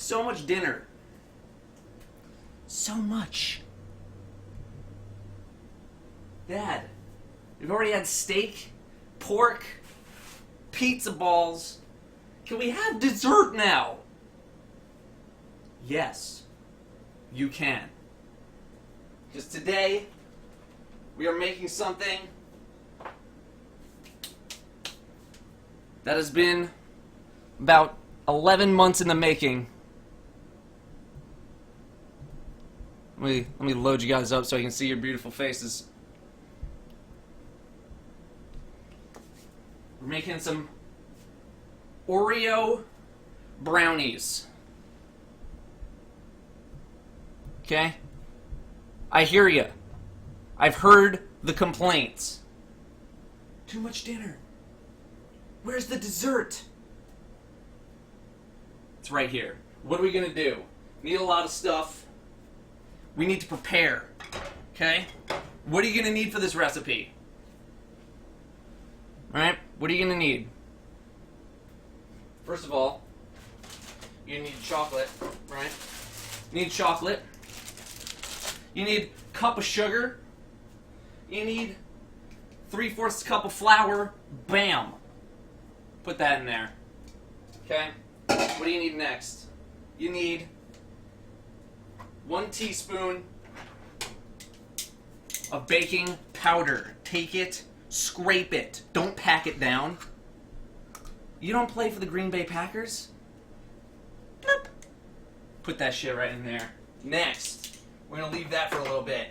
So much dinner. So much. Dad, we've already had steak, pork, pizza balls. Can we have dessert now? Yes, you can. Because today, we are making something that has been about 11 months in the making. Let me load you guys up so I can see your beautiful faces. We're making some Oreo brownies. Okay? I hear you. I've heard the complaints. Too much dinner. Where's the dessert? It's right here. What are we gonna do? Need a lot of stuff. We need to prepare. Okay? What are you gonna need for this recipe? Alright? What are you gonna need? First of all, you need chocolate, right? You need chocolate. You need a cup of sugar. You need 3/4 cup of flour. Bam! Put that in there. Okay? What do you need next? You need 1 teaspoon of baking powder. Take it, scrape it. Don't pack it down. You don't play for the Green Bay Packers? Bloop. Put that shit right in there. Next, we're gonna leave that for a little bit.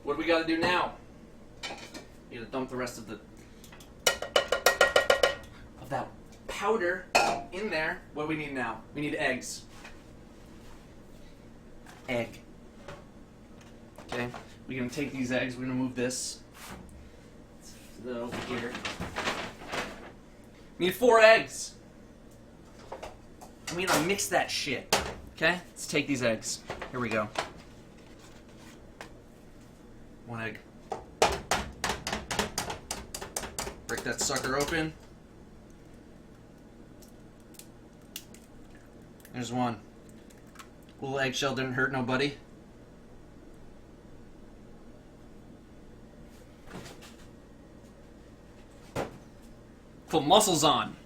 What do we gotta do now? You gotta dump the rest of that powder in there. What do we need now? We need eggs. Egg. Okay, we're gonna take these eggs, we're gonna move this over here. We need 4 eggs. I'm gonna mix that shit. Okay, let's take these eggs. Here we go. 1 egg. Break that sucker open. There's 1. Little eggshell didn't hurt nobody. Put muscles on.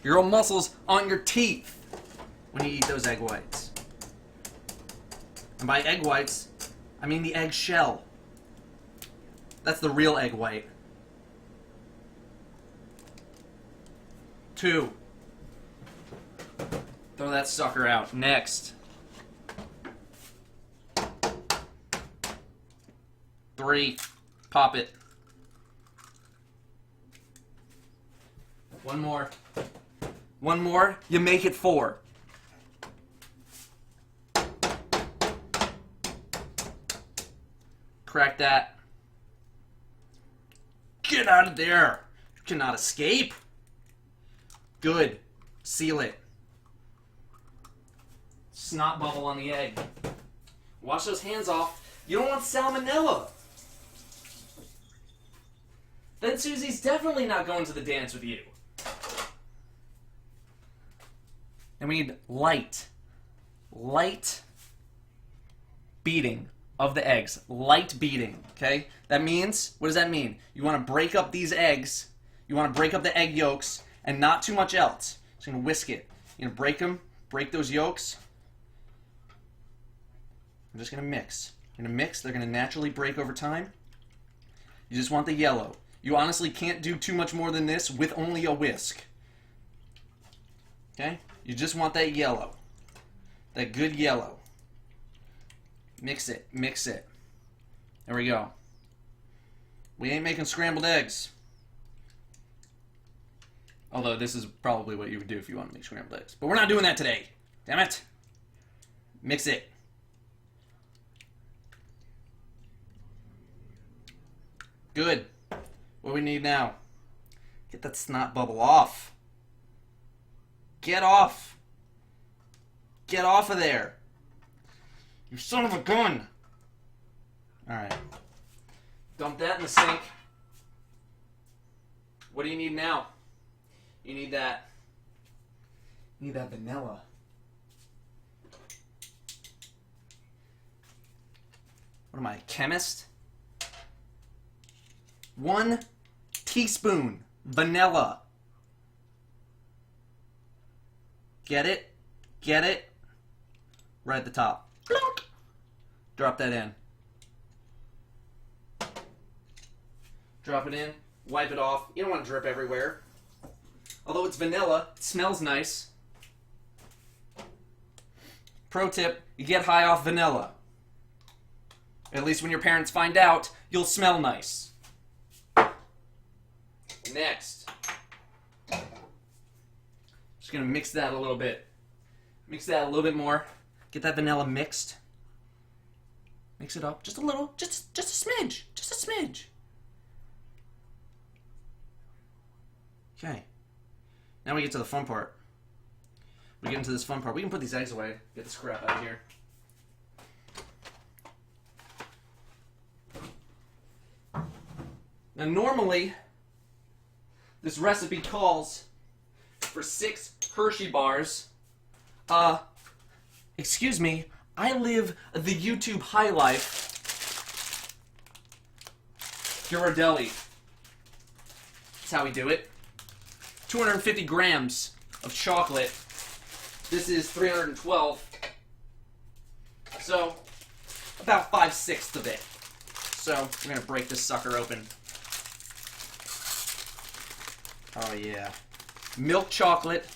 Your own muscles on your teeth when you eat those egg whites. And by egg whites, I mean the egg shell. That's the real egg white. 2. Throw that sucker out. Next. 3. Pop it. 1 more. 1 more. You make it 4. Crack that. Get out of there. You cannot escape. Good. Seal it. Snot bubble on the egg. Wash those hands off. You don't want salmonella. Then Susie's definitely not going to the dance with you. And we need light beating of the eggs. Light beating, okay? That means, what does that mean? You want to break up these eggs. You want to break up the egg yolks and not too much else. Just going to whisk it. You're going to break them, break those yolks. I'm just going to mix. You're going to mix. They're going to naturally break over time. You just want the yellow. You honestly can't do too much more than this with only a whisk. Okay? You just want that yellow. That good yellow. Mix it. Mix it. There we go. We ain't making scrambled eggs. Although this is probably what you would do if you want to make scrambled eggs. But we're not doing that today. Damn it. Mix it. Good. What do we need now? Get that snot bubble off. Get off. Get off of there. You son of a gun. Alright. Dump that in the sink. What do you need now? You need that Need that vanilla. What am I, a chemist? 1 teaspoon vanilla. Get it? Get it? Right at the top. Blunk. Drop that in. Drop it in. Wipe it off. You don't want to drip everywhere. Although it's vanilla, it smells nice. Pro tip, you get high off vanilla. At least when your parents find out, you'll smell nice. Next. Just gonna mix that a little bit. Mix that a little bit more. Get that vanilla mixed. Mix it up just a little, just a smidge, just a smidge. Okay. Now we get to the fun part. We get into this fun part. We can put these eggs away. Get this crap out of here. Now normally, this recipe calls for 6 Hershey bars. Excuse me, I live the YouTube high life. Ghirardelli. That's how we do it. 250 grams of chocolate. This is 312. So, about 5/6 of it. So, we're gonna break this sucker open. Oh yeah. Milk chocolate.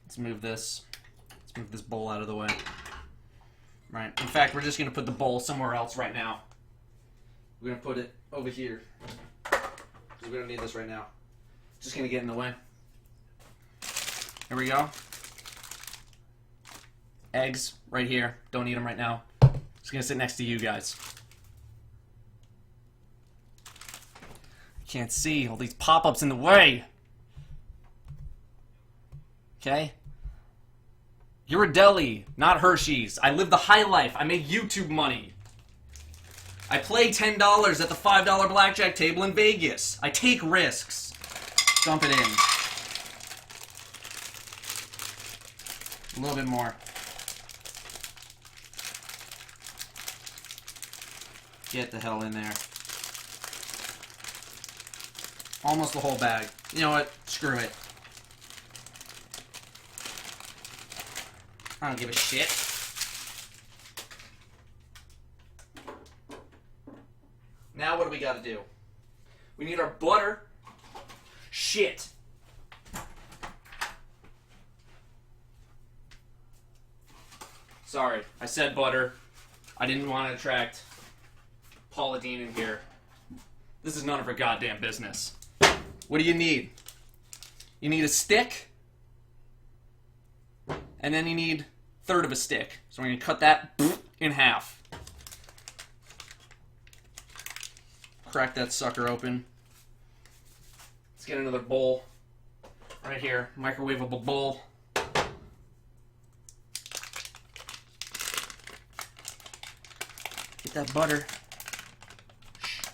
Let's move this. Let's move this bowl out of the way. Right. In fact, we're just going to put the bowl somewhere else right now. We're going to put it over here. Because we don't need this right now. Just going to get in the way. Here we go. Eggs right here. Don't eat them right now. Just going to sit next to you guys. Can't see all these pop-ups in the way. Okay? Ghirardelli, not Hershey's. I live the high life. I make YouTube money. I play $10 at the $5 blackjack table in Vegas. I take risks. Dump it in. A little bit more. Get the hell in there. Almost the whole bag. You know what? Screw it. I don't give a shit. Now what do we gotta do? We need our butter. Shit. Sorry, I said butter. I didn't want to attract Paula Dean in here. This is none of her goddamn business. What do you need? You need a stick. And then you need 1/3 of a stick. So we're going to cut that in half. Crack that sucker open. Let's get another bowl. Right here. Microwavable bowl. Get that butter. Shh.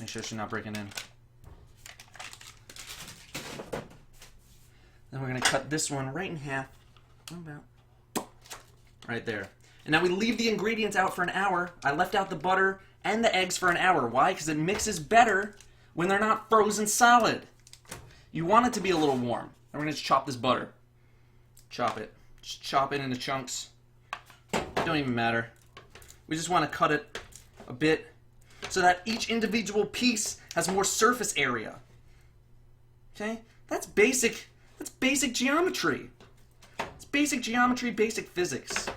Make sure she's not breaking in. Then we're going to cut this one right in half. About right there. And now we leave the ingredients out for an hour. I left out the butter and the eggs for an hour. Why? Because it mixes better when they're not frozen solid. You want it to be a little warm. And we're going to just chop this butter. Chop it. Just chop it into chunks. Don't even matter. We just want to cut it a bit so that each individual piece has more surface area. Okay? That's basic geometry. It's basic geometry, basic physics.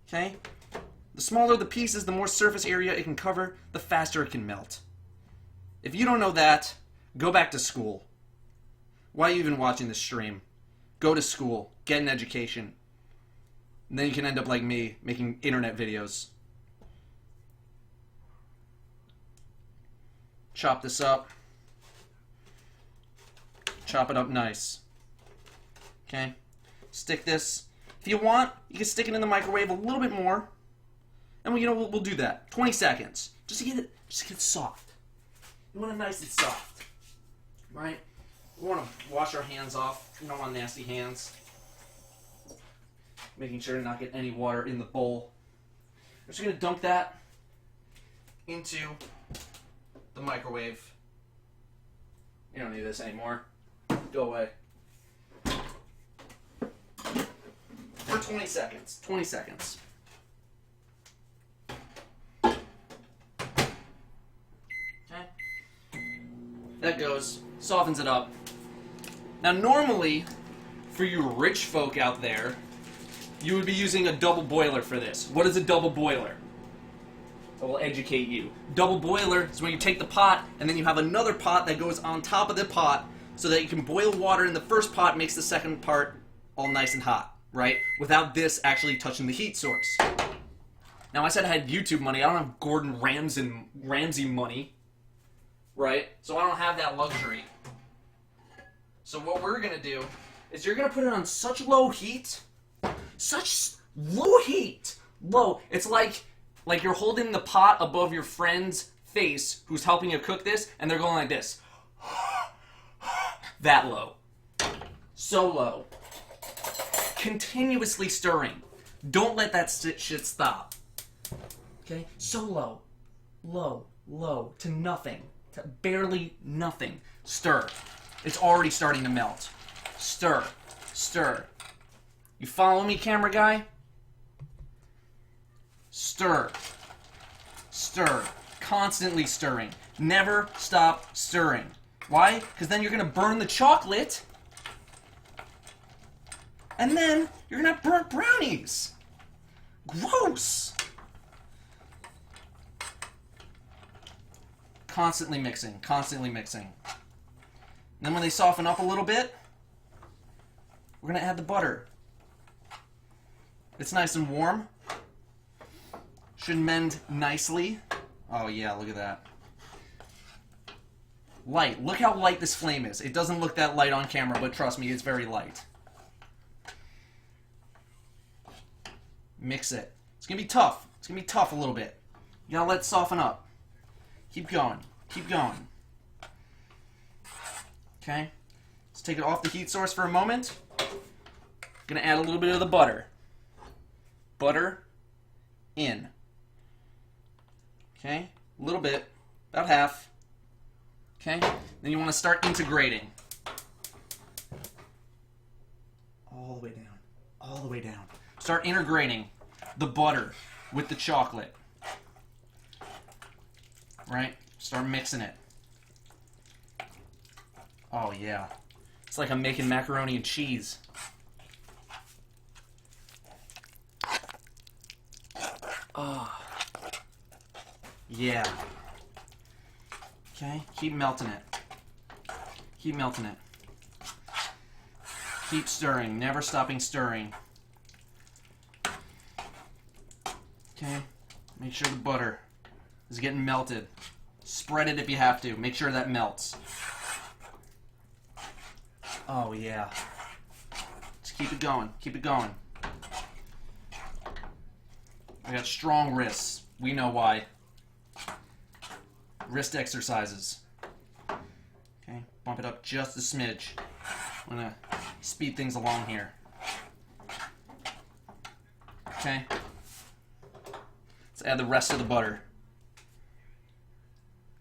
Okay? The smaller the pieces, the more surface area it can cover, the faster it can melt. If you don't know that, go back to school. Why are you even watching this stream? Go to school. Get an education. And then you can end up like me, making internet videos. Chop this up. Chop it up nice. Okay? Stick this. If you want, you can stick it in the microwave a little bit more. And we'll do that. 20 seconds. Just to get it soft. You want it nice and soft. Right? We want to wash our hands off. We don't want nasty hands. Making sure to not get any water in the bowl. We're just going to dump that into the microwave. You don't need this anymore. Go away. For 20 seconds. 20 seconds. Okay. That goes. Softens it up. Now normally, for you rich folk out there, you would be using a double boiler for this. What is a double boiler? I will educate you. Double boiler is when you take the pot and then you have another pot that goes on top of the pot so that you can boil water in the first pot, makes the second part all nice and hot, right? Without this actually touching the heat source. Now I said I had YouTube money. I don't have Gordon Ramsay money, right? So I don't have that luxury. So what we're going to do is you're going to put it on such low heat. Such low heat. Low. It's like you're holding the pot above your friend's face who's helping you cook this, and they're going like this. That low. So low. Continuously stirring. Don't let that shit stop. Okay? So low. Low. Low. To nothing. To barely nothing. Stir. It's already starting to melt. Stir. Stir. You follow me, camera guy? Stir. Stir. Constantly stirring. Never stop stirring. Why? Because then you're going to burn the chocolate. And then you're going to have burnt brownies. Gross. Constantly mixing. Constantly mixing. And then when they soften up a little bit, we're going to add the butter. It's nice and warm. Should mend nicely. Oh yeah, look at that. Light. Look how light this flame is. It doesn't look that light on camera, but trust me, it's very light. Mix it. It's going to be tough. It's going to be tough a little bit. You gotta let it soften up. Keep going. Keep going. Okay. Let's take it off the heat source for a moment. Gonna add a little bit of the butter. Butter in. Okay, a little bit, about half. Okay, then you want to start integrating. All the way down, all the way down. Start integrating the butter with the chocolate. Right, start mixing it. Oh yeah, it's like I'm making macaroni and cheese. Oh. Yeah. Okay, keep melting it. Keep melting it. Keep stirring, never stopping stirring. Okay, make sure the butter is getting melted. Spread it if you have to. Make sure that melts. Oh yeah. Just keep it going, keep it going. I got strong wrists. We know why. Wrist exercises. Okay, bump it up just a smidge. I'm gonna speed things along here. Okay. Let's add the rest of the butter.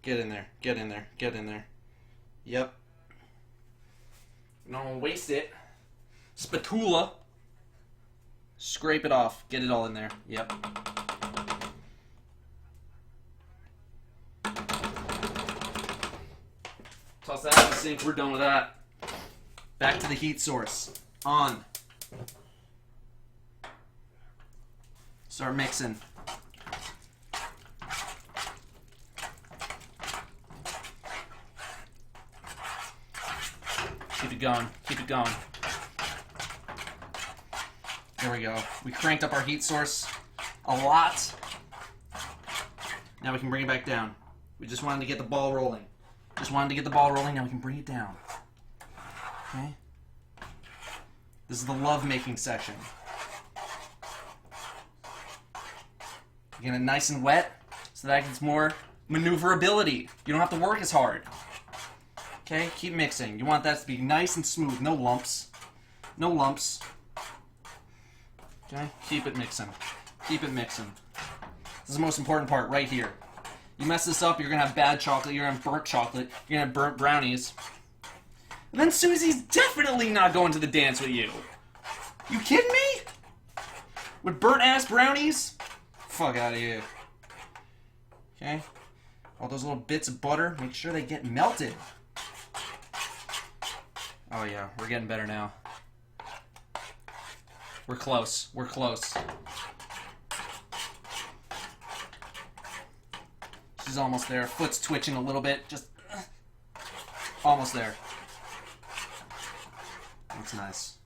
Get in there, get in there, get in there. Yep. Don't waste it. Spatula. Scrape it off. Get it all in there. Yep. Toss that in the sink. We're done with that. Back to the heat source. On. Start mixing. Keep it going. Keep it going. There we go. We cranked up our heat source a lot. Now we can bring it back down. We just wanted to get the ball rolling. Just wanted to get the ball rolling. Now we can bring it down. Okay? This is the love-making section. Get it nice and wet so that it's more maneuverability. You don't have to work as hard. Okay, keep mixing. You want that to be nice and smooth, no lumps. No lumps. Okay, keep it mixing. Keep it mixing. This is the most important part right here. You mess this up, you're gonna have bad chocolate, you're gonna have burnt chocolate, you're gonna have burnt brownies. And then Susie's definitely not going to the dance with you. You kidding me? With burnt ass brownies? Fuck out of here. Okay? All those little bits of butter, make sure they get melted. Oh yeah, we're getting better now. We're close. We're close. She's almost there. Foot's twitching a little bit. Just almost there. That's nice.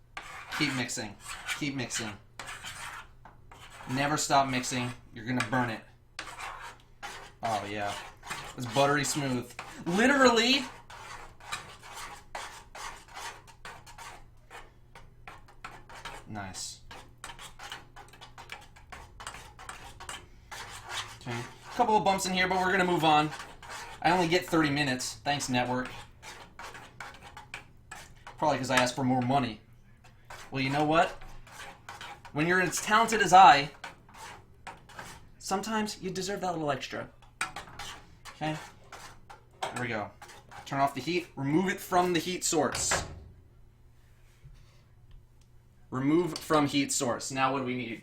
Keep mixing. Keep mixing. Never stop mixing. You're gonna burn it. Oh yeah. It's buttery smooth. Literally. Nice. Okay. A couple of bumps in here, but we're gonna move on. I only get 30 minutes. Thanks, network. Probably because I asked for more money. Well, you know what? When you're as talented as I, sometimes you deserve that little extra. Okay? There we go. Turn off the heat. Remove it from the heat source. Remove from heat source. Now what do we need?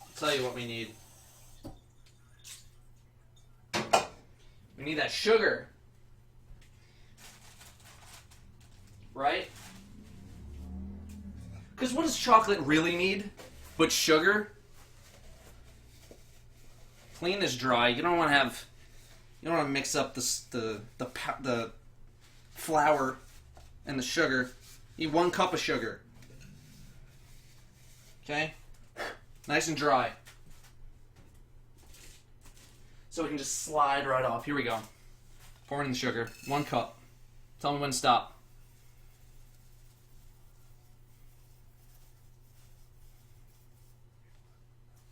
I'll tell you what we need. We need that sugar. Right? Because what does chocolate really need but sugar? Clean this dry. You don't want to have. You don't want to mix up the flour and the sugar. You need 1 cup of sugar. Okay? Nice and dry. So we can just slide right off. Here we go. Pouring in the sugar. 1 cup. Tell me when to stop.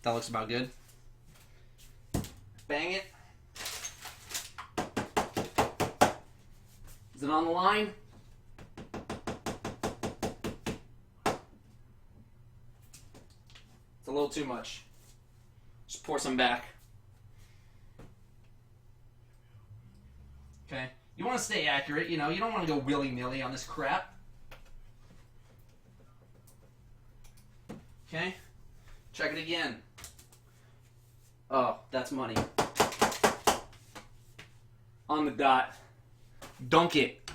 That looks about good. Bang it. Is it on the line? It's a little too much. Just pour some back. Okay. You want to stay accurate, you know. You don't want to go willy-nilly on this crap. Okay. Check it again. Oh, that's money. On the dot. Dunk it.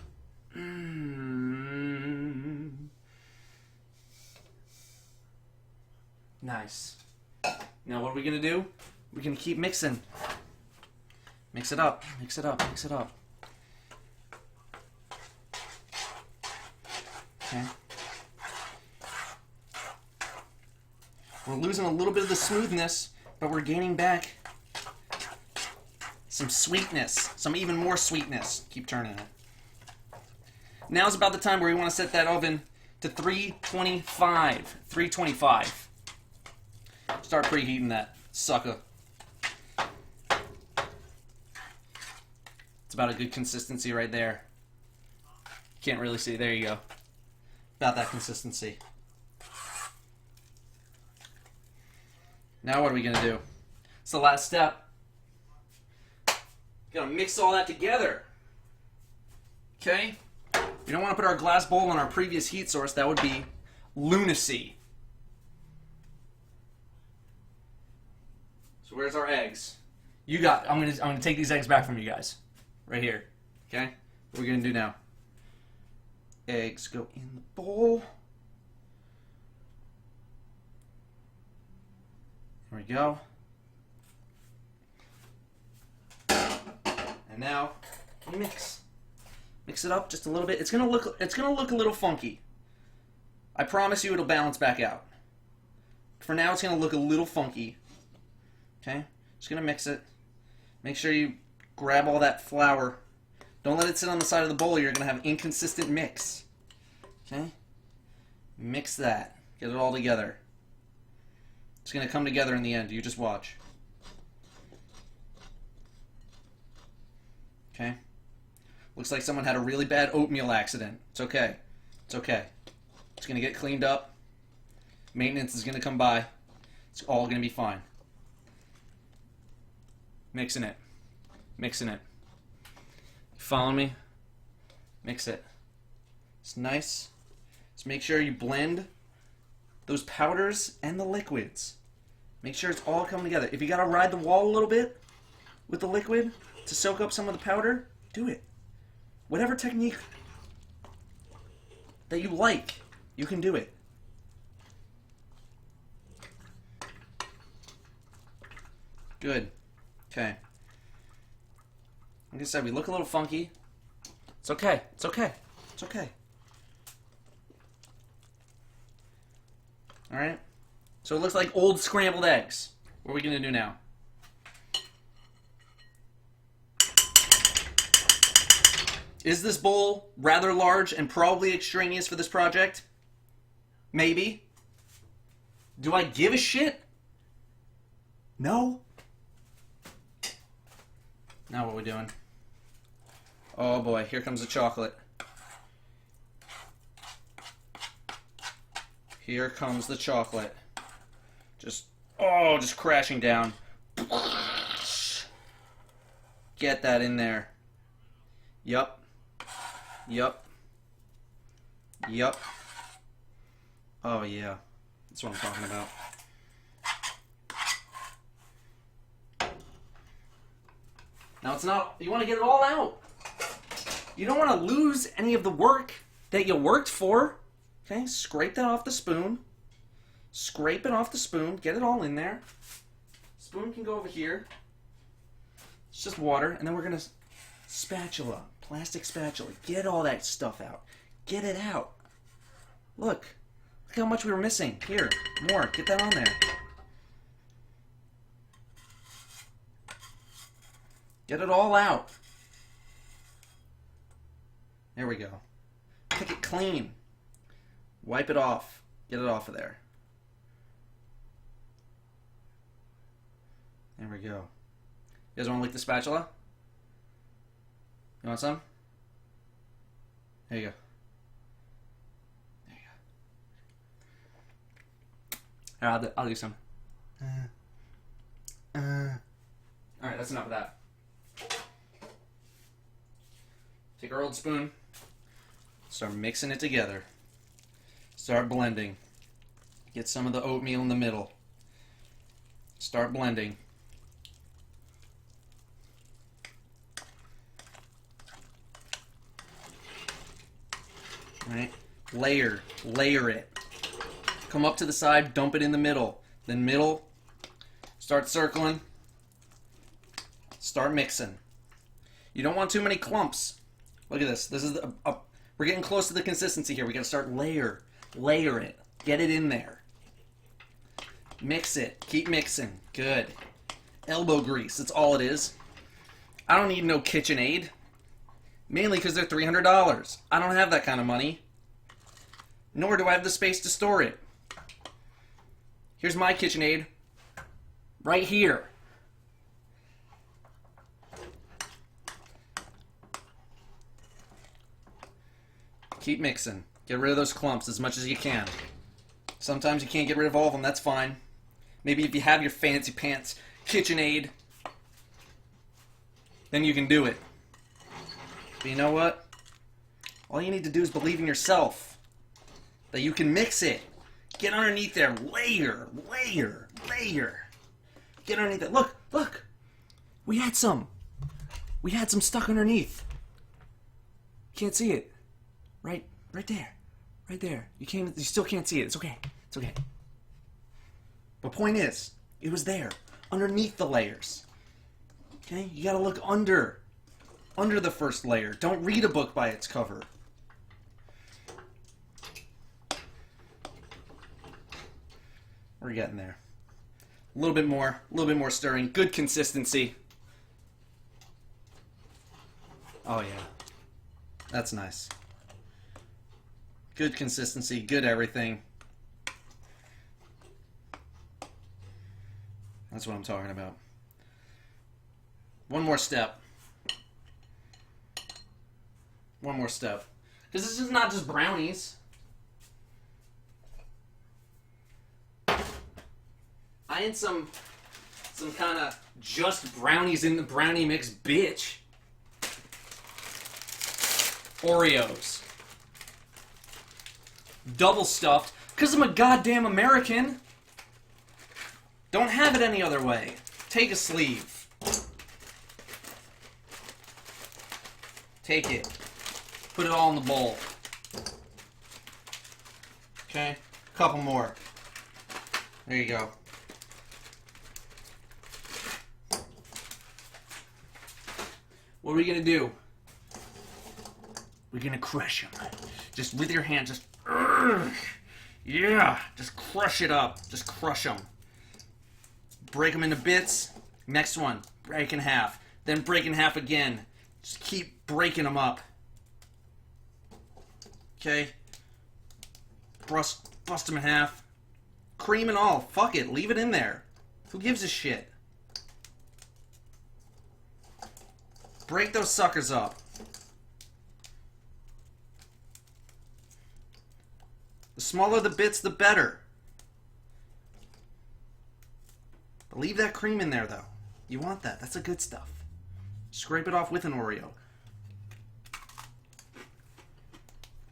Nice. Now what are we going to do? We're going to keep mixing. Mix it up. Mix it up. Mix it up. Okay. We're losing a little bit of the smoothness, but we're gaining back some sweetness, some even more sweetness. Keep turning it. Now's about the time where we want to set that oven to 325. 325. Start preheating that sucker. It's about a good consistency right there. Can't really see. There you go. About that consistency. Now what are we going to do? It's the last step. Going to mix all that together. Okay? We don't want to put our glass bowl on our previous heat source. That would be lunacy. So where's our eggs? You got. I'm gonna take these eggs back from you guys. Right here. Okay? What are we going to do now? Eggs go in the bowl. There we go. And now mix. Mix it up just a little bit. It's gonna look a little funky. I promise you it'll balance back out. For now it's gonna look a little funky. Okay? Just gonna mix it. Make sure you grab all that flour. Don't let it sit on the side of the bowl. You're going to have inconsistent mix. Okay? Mix that. Get it all together. It's going to come together in the end. You just watch. Okay? Looks like someone had a really bad oatmeal accident. It's okay. It's okay. It's going to get cleaned up. Maintenance is going to come by. It's all going to be fine. Mixing it. Mixing it. Follow me? Mix it. It's nice. Just make sure you blend those powders and the liquids. Make sure it's all coming together. If you got to ride the wall a little bit with the liquid to soak up some of the powder, do it. Whatever technique that you like, you can do it. Good. Okay. Like I said, we look a little funky. It's okay. It's okay. It's okay. Alright? So it looks like old scrambled eggs. What are we going to do now? Is this bowl rather large and probably extraneous for this project? Maybe. Do I give a shit? No. Now what are we doing? Oh boy, here comes the chocolate. Here comes the chocolate. Just crashing down. Get that in there. Yup. Yup. Yup. Oh yeah. That's what I'm talking about. Now it's not, you want to get it all out. You don't want to lose any of the work that you worked for. Okay, scrape that off the spoon. Scrape it off the spoon. Get it all in there. Spoon can go over here. It's just water. And then we're going to spatula, plastic spatula. Get all that stuff out. Get it out. Look how much we were missing. Here, more. Get that on there. Get it all out. There we go. Pick it clean. Wipe it off. Get it off of there. There we go. You guys want to lick the spatula? You want some? There you go. There you go. I'll do some. Alright, that's enough of that. Take our old spoon. Start mixing it together. Start blending. Get some of the oatmeal in the middle. Start blending. Right? Layer it. Come up to the side, dump it in the middle. Then middle, start circling. Start mixing. You don't want too many clumps. Look at this. This is we're getting close to the consistency here. We got to start layer it. Get it in there. Mix it. Keep mixing. Good. Elbow grease. That's all it is. I don't need no KitchenAid. Mainly because they're $300. I don't have that kind of money. Nor do I have the space to store it. Here's my KitchenAid. Right here. Keep mixing. Get rid of those clumps as much as you can. Sometimes you can't get rid of all of them. That's fine. Maybe if you have your fancy pants KitchenAid, then you can do it. But you know what? All you need to do is believe in yourself. That you can mix it. Get underneath there. Layer. Get underneath it. Look. We had some stuck underneath. Can't see it. Right there. You still can't see it. It's okay. The point is, it was there, underneath the layers. Okay? You gotta look under the first layer. Don't read a book by its cover. We're getting there. A little bit more stirring. Good consistency. Oh, yeah. That's nice. Good consistency, good everything. That's what I'm talking about. One more step. One more step. Because this is not just brownies. I ain't some kind of just brownies in the brownie mix bitch. Oreos. Double stuffed. Because I'm a goddamn American. Don't have it any other way. Take a sleeve. Take it. Put it all in the bowl. Okay? Couple more. There you go. What are we gonna do? We're gonna crush them. Just with your hand, just... yeah! Just crush it up. Just crush them. Break them into bits. Next one. Break in half. Then break in half again. Just keep breaking them up. Okay? Bust them in half. Cream and all. Fuck it. Leave it in there. Who gives a shit? Break those suckers up. The smaller the bits, the better. But leave that cream in there, though. You want that. That's the good stuff. Scrape it off with an Oreo.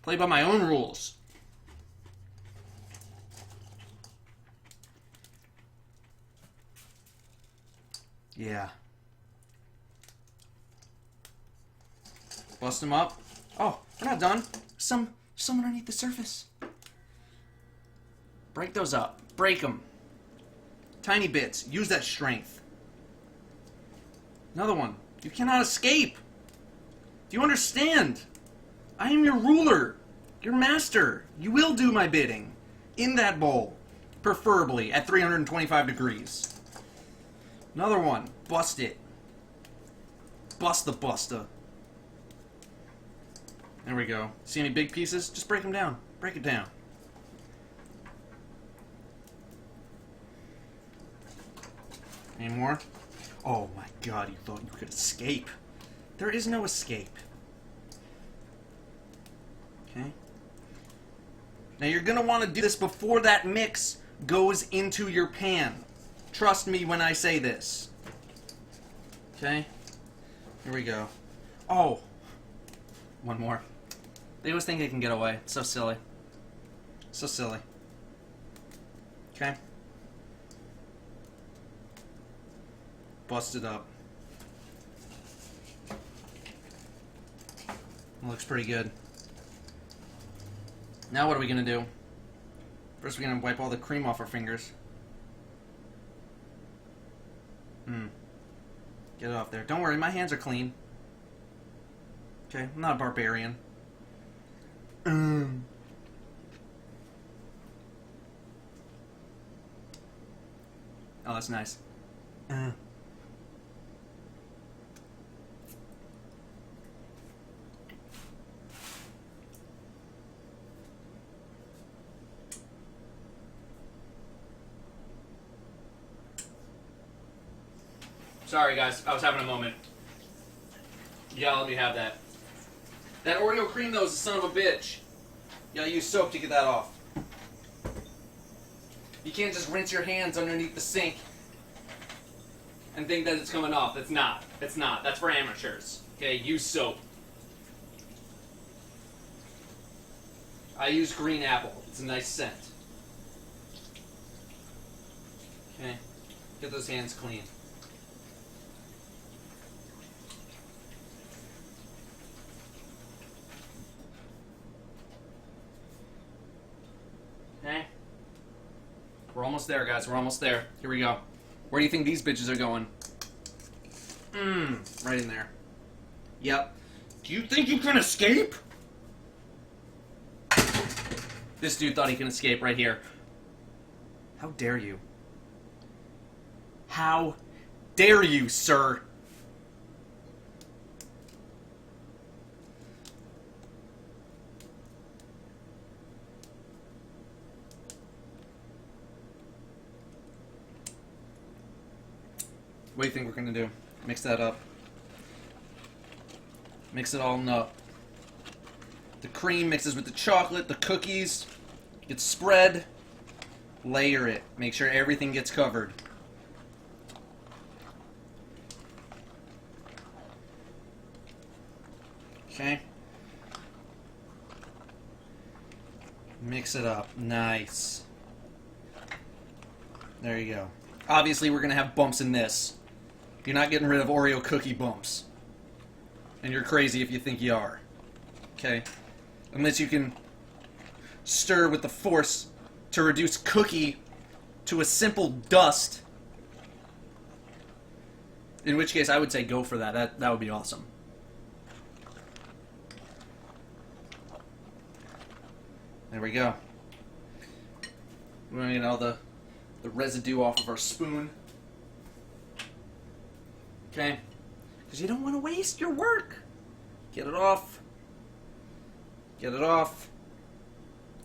Play by my own rules. Yeah. Bust them up. Oh, we're not done. Some underneath the surface. Break those up. Break them. Tiny bits. Use that strength. Another one. You cannot escape. Do you understand? I am your ruler. Your master. You will do my bidding. In that bowl. Preferably at 325 degrees. Another one. Bust it. Bust the buster. There we go. See any big pieces? Just break them down. Break it down. Any more? Oh my god, you thought you could escape. There is no escape. Okay. Now you're going to want to do this before that mix goes into your pan. Trust me when I say this. Okay? Here we go. Oh! One more. They always think they can get away. It's so silly. So silly. Okay? Bust it up. Looks pretty good. Now what are we going to do? First we're going to wipe all the cream off our fingers. Get it off there. Don't worry, my hands are clean. Okay, I'm not a barbarian. Oh, that's nice. Sorry, guys. I was having a moment. Yeah, let me have that. That Oreo cream, though, is a son of a bitch. You gotta use soap to get that off. You can't just rinse your hands underneath the sink and think that it's coming off. It's not. It's not. That's for amateurs. Okay, use soap. I use green apple. It's a nice scent. Okay, get those hands clean. Okay. We're almost there, guys. We're almost there. Here we go. Where do you think these bitches are going? Right in there. Yep. Do you think you can escape? This dude thought he can escape right here. How dare you? How dare you, sir? What do you think we're gonna do? Mix that up. Mix it all up. The cream mixes with the chocolate, the cookies get spread. Layer it. Make sure everything gets covered. Okay. Mix it up. Nice. There you go. Obviously, we're going to have bumps in this. You're not getting rid of Oreo cookie bumps. And you're crazy if you think you are. Okay? Unless you can stir with the force to reduce cookie to a simple dust. In which case, I would say go for that. That would be awesome. There we go. We're going to get all the residue off of our spoon. Okay? Because you don't want to waste your work. Get it off. Get it off.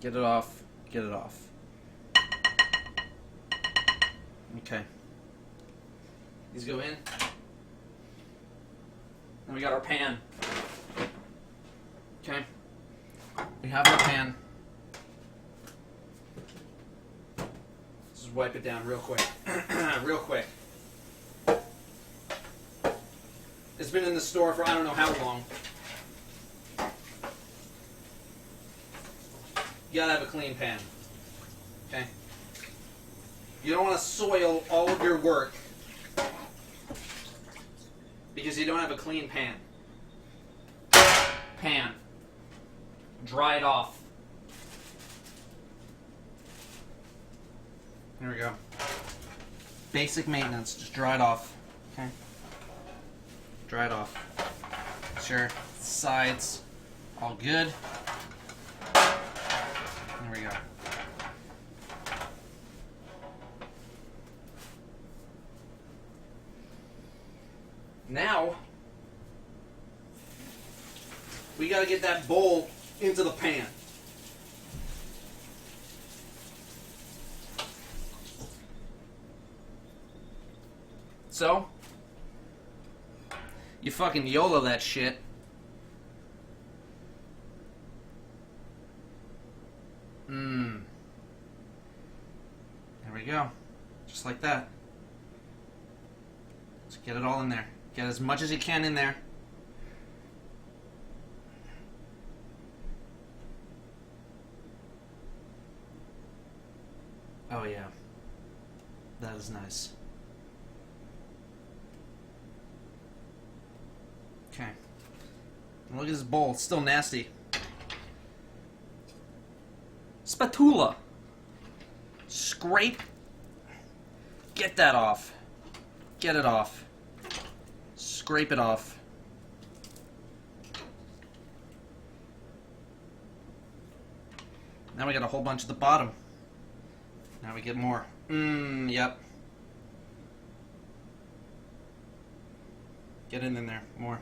Get it off. Get it off. Okay. These go in. Then we got our pan. Okay? We have our pan. Just wipe it down real quick. Real quick. It's been in the store for I don't know how long. You gotta have a clean pan. Okay? You don't want to soil all of your work because you don't have a clean pan. Pan. Dry it off. There we go. Basic maintenance. Just dry it off. Okay? Dry it off. Sure. Sides. All good. There we go. Now, we gotta get that bowl into the pan. So, you fucking YOLO that shit. There we go. Just like that. Just get it all in there. Get as much as you can in there. Oh yeah. That is nice. Okay. Look at this bowl. It's still nasty. Spatula. Scrape. Get that off. Get it off. Scrape it off. Now we got a whole bunch at the bottom. Now we get more. Yep. Get in there. More.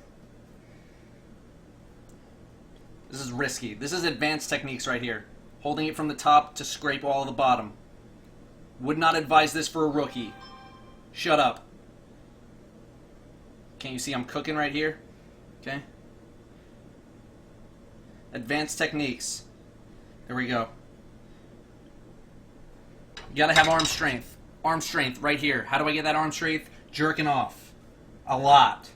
This is risky. This is advanced techniques right here. Holding it from the top to scrape all of the bottom. Would not advise this for a rookie. Shut up. Can't you see I'm cooking right here? Okay. Advanced techniques. There we go. You gotta have arm strength. Arm strength right here. How do I get that arm strength? Jerking off. A lot.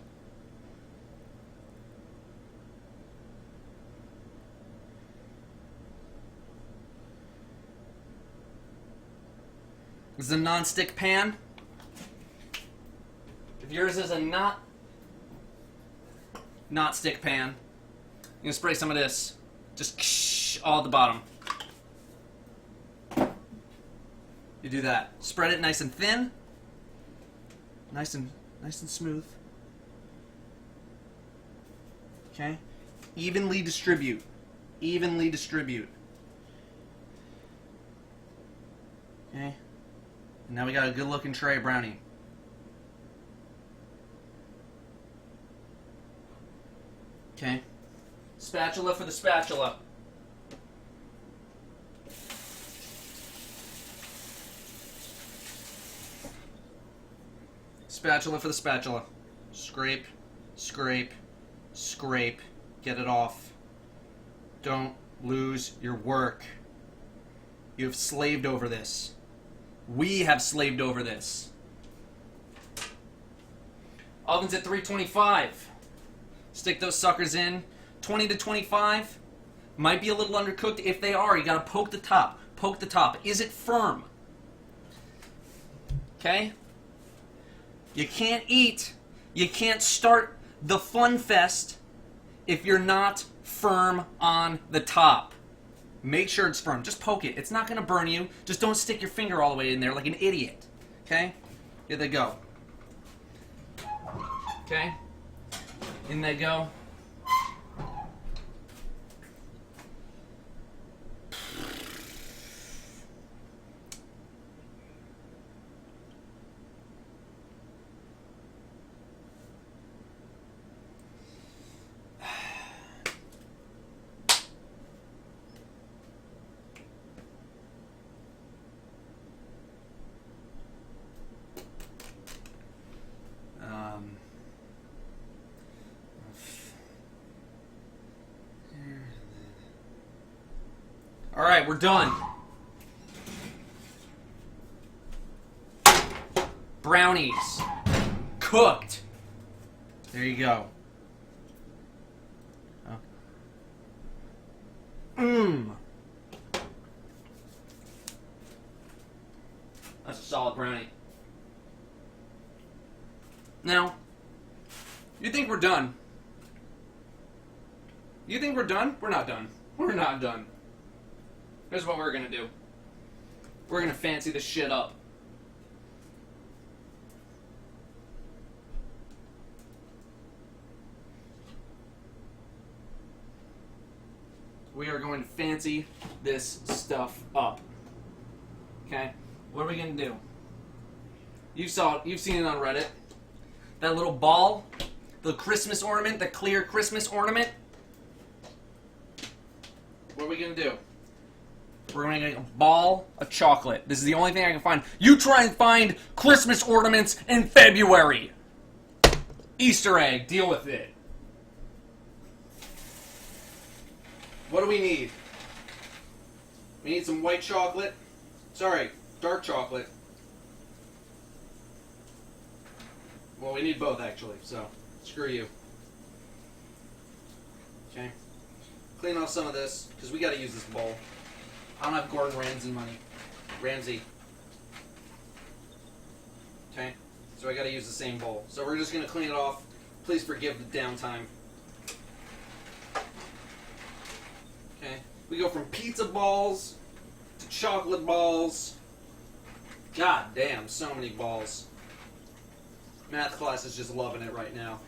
This is a non-stick pan. If yours is a not stick pan, you can spray some of this. Just all at the bottom. You do that. Spread it nice and thin. Nice and smooth. Okay? Evenly distribute. Evenly distribute. Okay? And now we got a good looking tray brownie. Okay. Spatula for the spatula. Spatula for the spatula. Scrape, scrape, scrape. Get it off. Don't lose your work. You have slaved over this. We have slaved over this. Oven's at 325. Stick those suckers in. 20 to 25. Might be a little undercooked. If they are, you gotta poke the top. Poke the top. Is it firm? Okay? You can't eat. You can't start the fun fest if you're not firm on the top. Make sure it's firm. Just poke it. It's not gonna burn you. Just don't stick your finger all the way in there like an idiot. Okay? Here they go. Okay? In they go. All right, we're done. Brownies. Cooked. There you go. Mmm. That's a solid brownie. Now, you think we're done? You think we're done? We're not done. We're not done. Here's what we're gonna do. We're gonna fancy this shit up. We are going to fancy this stuff up. Okay? What are we gonna do? You've seen it on Reddit. That little ball, the Christmas ornament, the clear Christmas ornament. What are we gonna do? We're going to get a ball of chocolate. This is the only thing I can find. You try and find Christmas ornaments in February. Easter egg. Deal with it. What do we need? We need some white chocolate. Sorry, dark chocolate. Well, we need both, actually, so screw you. Okay. Clean off some of this, because we got to use this bowl. I don't have Gordon Ramsay money. Ramsay. Okay? So I gotta use the same bowl. So we're just gonna clean it off. Please forgive the downtime. Okay? We go from pizza balls to chocolate balls. God damn, so many balls. Math class is just loving it right now.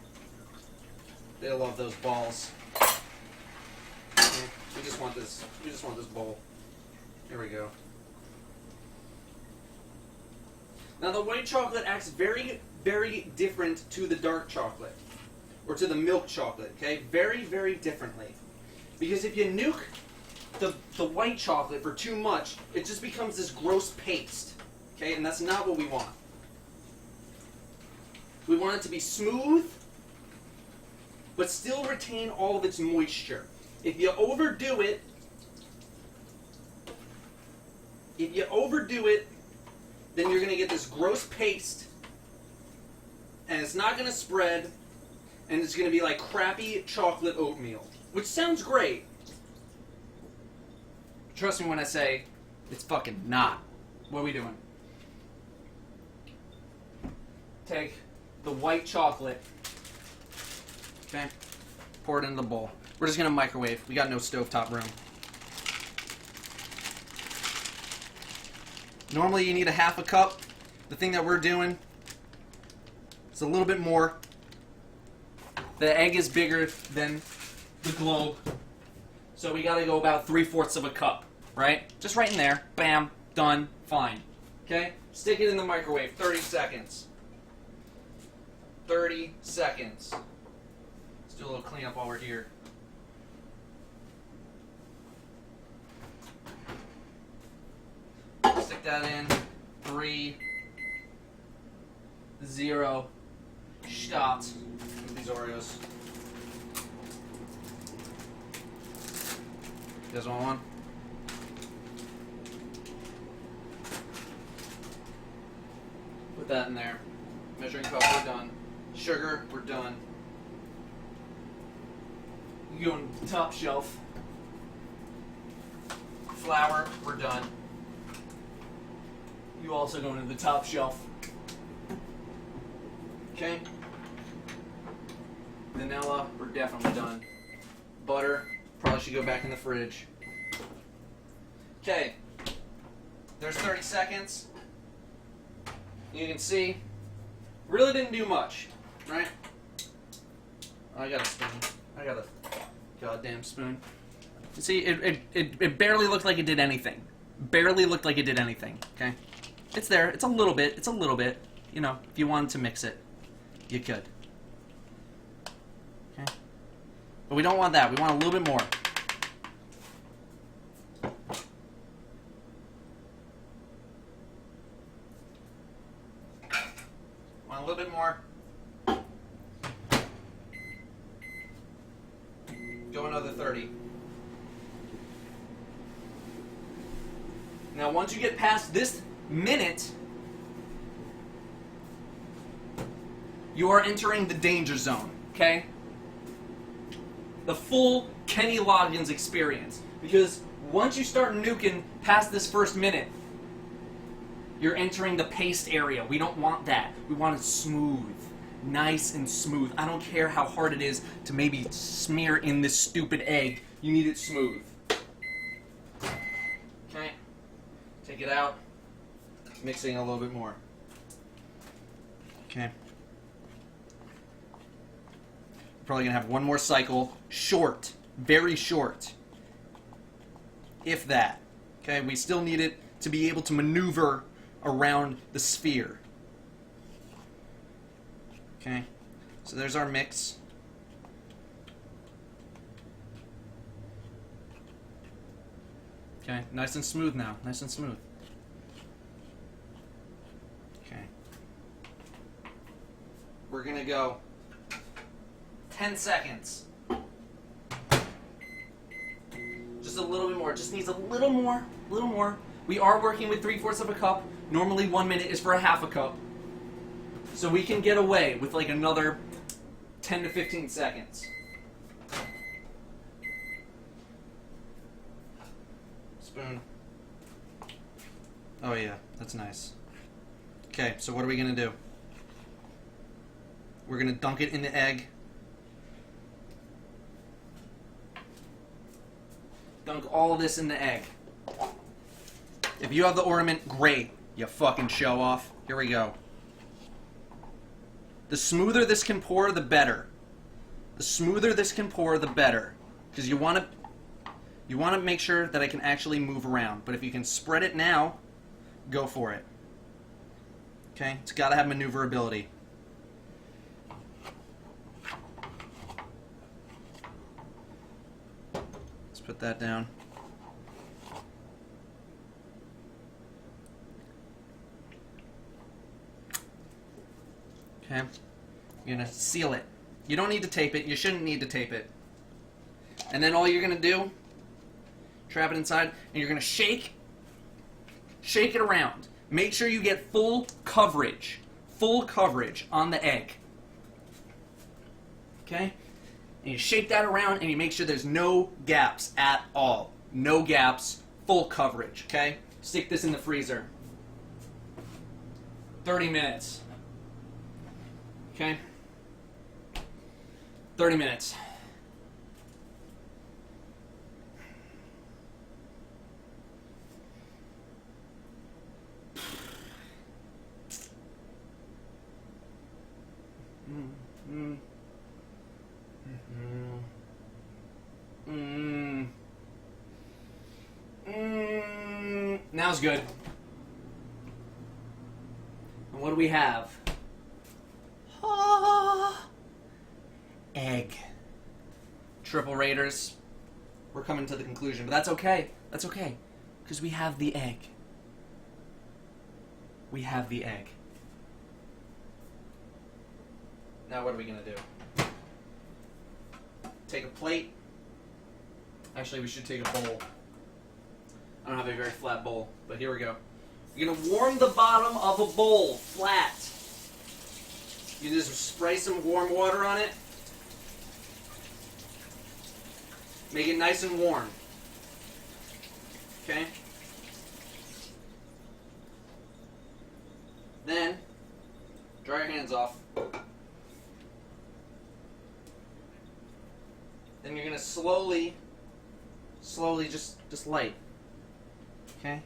They love those balls. Okay? We just want this bowl. Here we go. Now the white chocolate acts very, very different to the dark chocolate. Or to the milk chocolate, okay? Very, very differently. Because if you nuke the white chocolate for too much, it just becomes this gross paste. Okay? And that's not what we want. We want it to be smooth, but still retain all of its moisture. If you overdo it, then you're going to get this gross paste, and it's not going to spread, and it's going to be like crappy chocolate oatmeal, which sounds great. Trust me when I say it's fucking not. What are we doing? Take the white chocolate, okay, pour it in the bowl. We're just going to microwave. We got no stovetop room. Normally you need a half a cup. The thing that we're doing is a little bit more. The egg is bigger than the globe. So we gotta go about 3/4 of a cup, right? Just right in there. Bam. Done. Fine. Okay? Stick it in the microwave. 30 seconds. 30 seconds. Let's do a little cleanup while we're here. Stick that in. 3. 0 stopped with these Oreos. You guys want one? Put that in there. Measuring cup, we're done. Sugar, we're done. You go on the top shelf. Flour, we're done. You also go into the top shelf. Okay. Vanilla, we're definitely done. Butter, probably should go back in the fridge. Okay. There's 30 seconds. You can see, really didn't do much, right? Oh, I got a spoon. I got a goddamn spoon. You see, it barely looked like it did anything. Barely looked like it did anything, okay? It's there. It's a little bit. It's a little bit. You know, if you wanted to mix it, you could. Okay? But we don't want that. We want a little bit more. Want a little bit more. Go another 30. Now, once you get past this minute, you are entering the danger zone, okay? The full Kenny Loggins experience. Because once you start nuking past this first minute, you're entering the paste area. We don't want that. We want it smooth. Nice and smooth. I don't care how hard it is to maybe smear in this stupid egg. You need it smooth. Okay. Take it out. Mixing a little bit more. Okay. Probably gonna have one more cycle. Short. Very short. If that. Okay, we still need it to be able to maneuver around the sphere. Okay, so there's our mix. Okay, nice and smooth now. Nice and smooth. Okay. We're gonna go 10 seconds. Just a little bit more. Just needs a little more. A little more. We are working with 3/4 of a cup. Normally 1 minute is for a half a cup. So we can get away with like another 10 to 15 seconds. Spoon. Oh yeah, that's nice. Okay, so what are we gonna do? We're gonna dunk it in the egg. Dunk all of this in the egg. If you have the ornament, great. You fucking show off. Here we go. The smoother this can pour, the better. The smoother this can pour, the better. Because you want to make sure that I can actually move around. But if you can spread it now, go for it. Okay? It's got to have maneuverability. Let's put that down. Okay, you're going to seal it. You don't need to tape it. You shouldn't need to tape it. And then all you're going to do, trap it inside, and you're going to shake it around. Make sure you get full coverage on the egg. Okay? And you shake that around, and you make sure there's no gaps at all. No gaps, full coverage, okay? Stick this in the freezer. 30 minutes. Okay? 30 minutes. Now's good. And what do we have? Egg. Triple Raiders. We're coming to the conclusion, but that's okay. That's okay. Because we have the egg. We have the egg. Now what are we going to do? Take a plate. Actually, we should take a bowl. I don't have a very flat bowl, but here we go. You're going to warm the bottom of a bowl flat. You just spray some warm water on it. Make it nice and warm. Okay? Then, dry your hands off. Then you're going to slowly just light. Okay?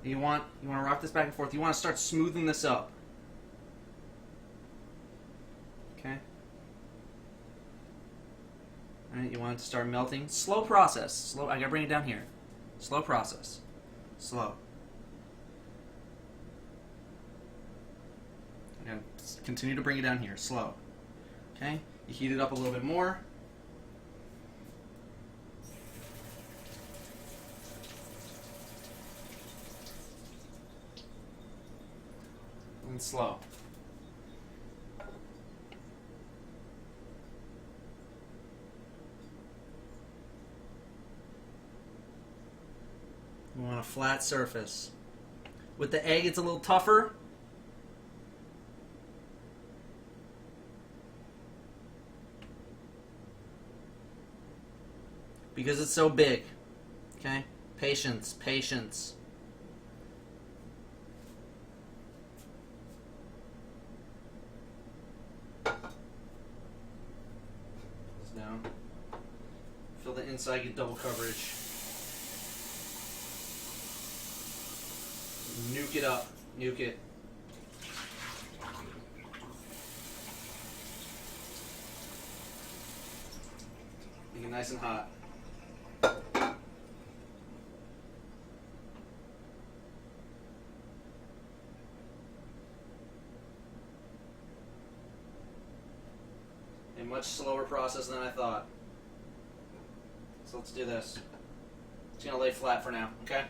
You want to rock this back and forth. You want to start smoothing this up. Okay? Alright, you want it to start melting. Slow process. Slow. I gotta bring it down here. Slow process. Slow. I gotta continue to bring it down here. Slow. Okay? You heat it up a little bit more. And slow. You want a flat surface. With the egg, it's a little tougher. Because it's so big. Okay? Patience, patience. Down. Fill the inside, get double coverage. Nuke it up. Nuke it. Make it nice and hot. A much slower process than I thought. So let's do this. It's gonna lay flat for now, okay?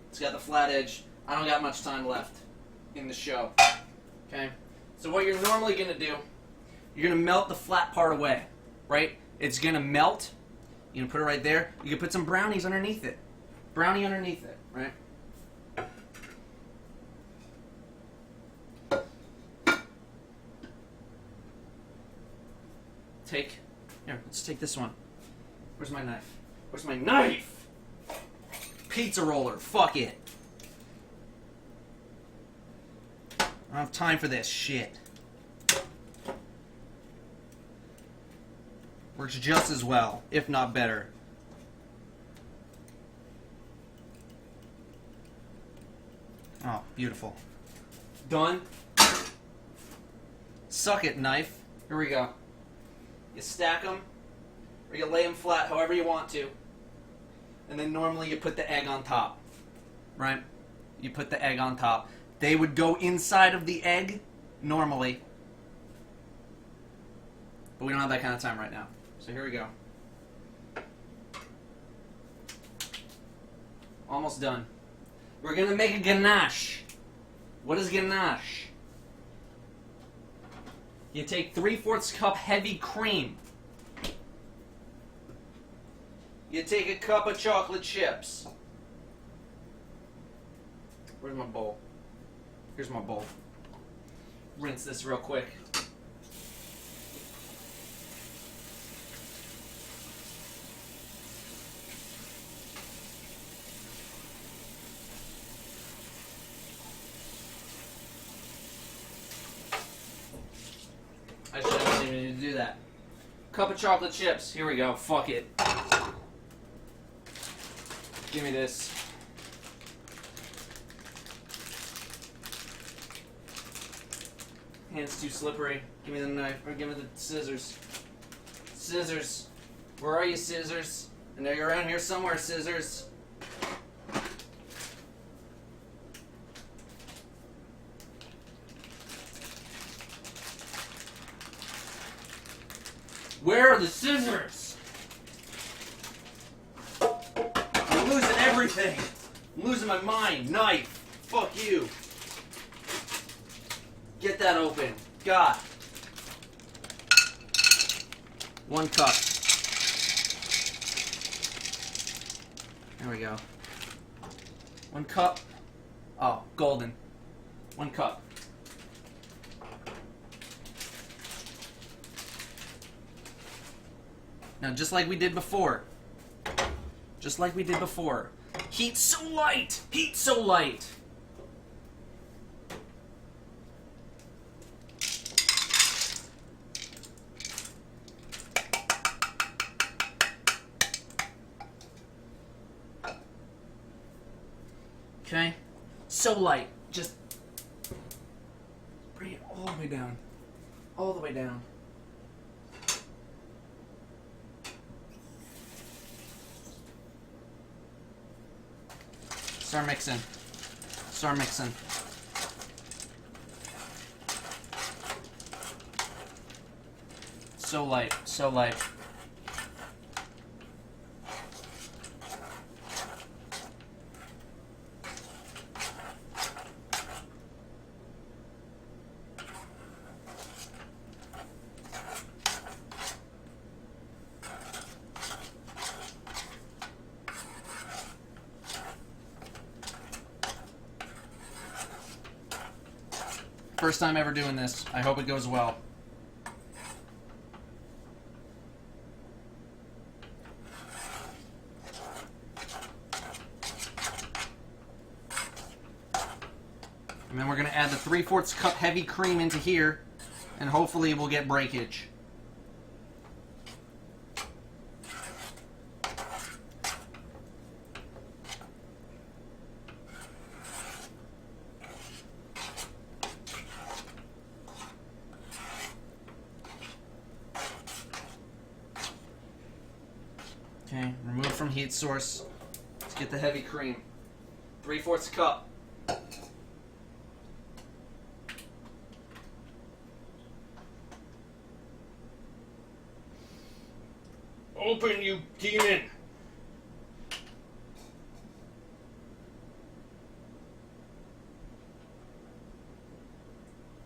It's got the flat edge. I don't got much time left in the show. Okay? So what you're normally going to do, you're going to melt the flat part away. Right? It's going to melt. You're going to put it right there. You can put some brownies underneath it. Brownie underneath it. Right? Here, let's take this one. Where's my knife? Where's my knife? Pizza roller. Fuck it. I don't have time for this shit. Works just as well, if not better. Oh, beautiful. Done. Suck it, knife. Here we go. You stack them, or you lay them flat however you want to. And then normally you put the egg on top. Right? You put the egg on top. They would go inside of the egg, normally. But we don't have that kind of time right now. So here we go. Almost done. We're going to make a ganache. What is ganache? You take 3/4 cup heavy cream. You take a cup of chocolate chips. Where's my bowl? Here's my bowl. Rinse this real quick. I shouldn't even need to do that. Cup of chocolate chips. Here we go. Fuck it. Give me this. Hand's too slippery. Give me the knife, or give me the scissors. Scissors. Where are you, scissors? I know you're around here somewhere, scissors. Where are the scissors? I'm losing everything. I'm losing my mind. Knife. Fuck you. Get that open. God. 1 cup. There we go. 1 cup. Oh, golden. 1 cup. Now, just like we did before. Just like we did before. Heat so light! Heat so light! Okay? So light. Just bring it all the way down. All the way down. Start mixing. Start mixing. So light. So light. First time ever doing this. I hope it goes well. And then we're going to add the 3/4 cup heavy cream into here, and hopefully we'll get breakage. Okay, remove from heat source. Let's get the heavy cream. 3/4 cup. Open, you demon!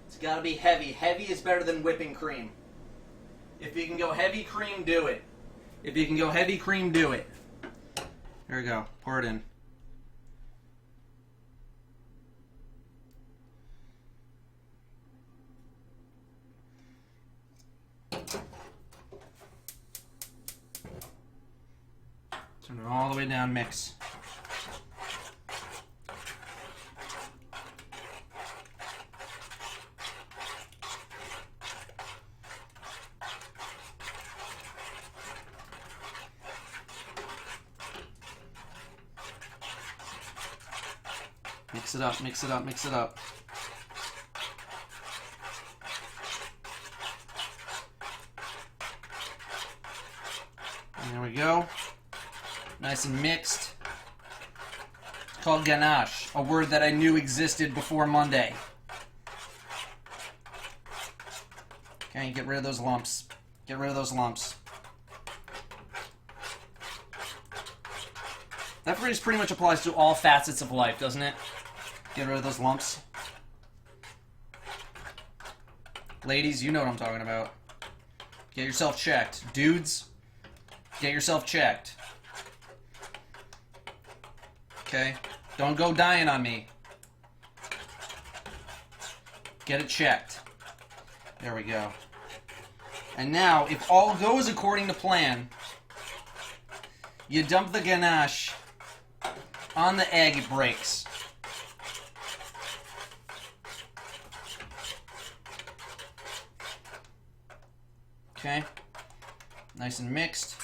It's gotta be heavy. Heavy is better than whipping cream. If you can go heavy cream, do it. If you can go heavy cream, do it. There we go. Pour it in. Turn it all the way down, mix. Mix it up, mix it up, mix it up. And there we go. Nice and mixed. It's called ganache, a word that I knew existed before Monday. Okay, get rid of those lumps. Get rid of those lumps. That phrase pretty much applies to all facets of life, doesn't it? Get rid of those lumps. Ladies, you know what I'm talking about. Get yourself checked. Dudes, get yourself checked. Okay? Don't go dying on me. Get it checked. There we go. And now, if all goes according to plan, you dump the ganache on the egg, it breaks. Okay? Nice and mixed.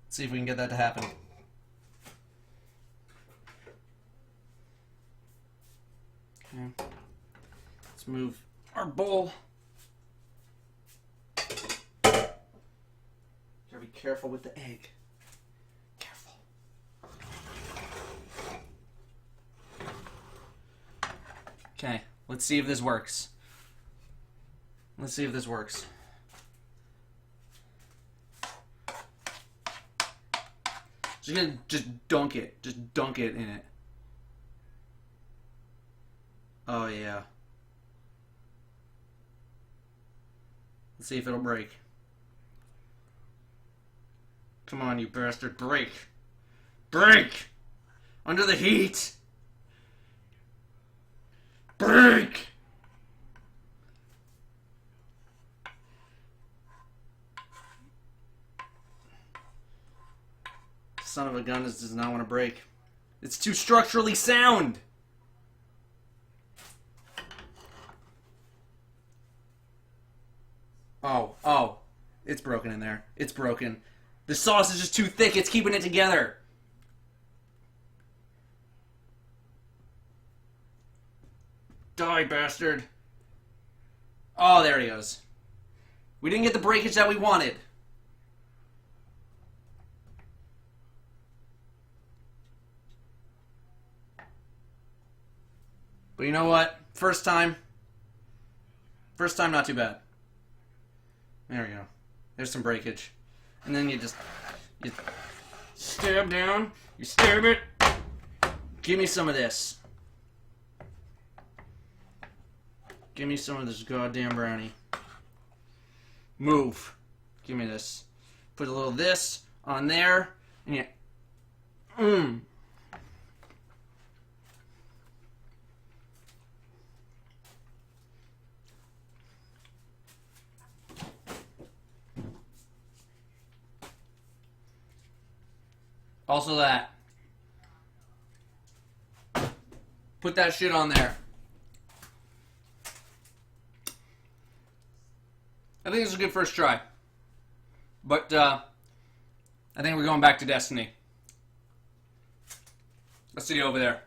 Let's see if we can get that to happen. Okay. Let's move our bowl. Gotta be careful with the egg. Careful. Okay, let's see if this works. Let's see if this works. Just gonna just dunk it. Just dunk it in it. Oh yeah. Let's see if it'll break. Come on, you bastard. Break. Break! Under the heat! Break! Son of a gun does not want to break. It's too structurally sound! Oh. It's broken in there. It's broken. The sauce is just too thick. It's keeping it together. Die, bastard. Oh, there he goes. We didn't get the breakage that we wanted. But you know what? First time, not too bad. There we go. There's some breakage. And then you stab down, you stab it. Give me some of this. Give me some of this goddamn brownie. Move. Give me this. Put a little of this on there, and you... Also that. Put that shit on there. I think this is a good first try. But, I think we're going back to Destiny. Let's see you over there.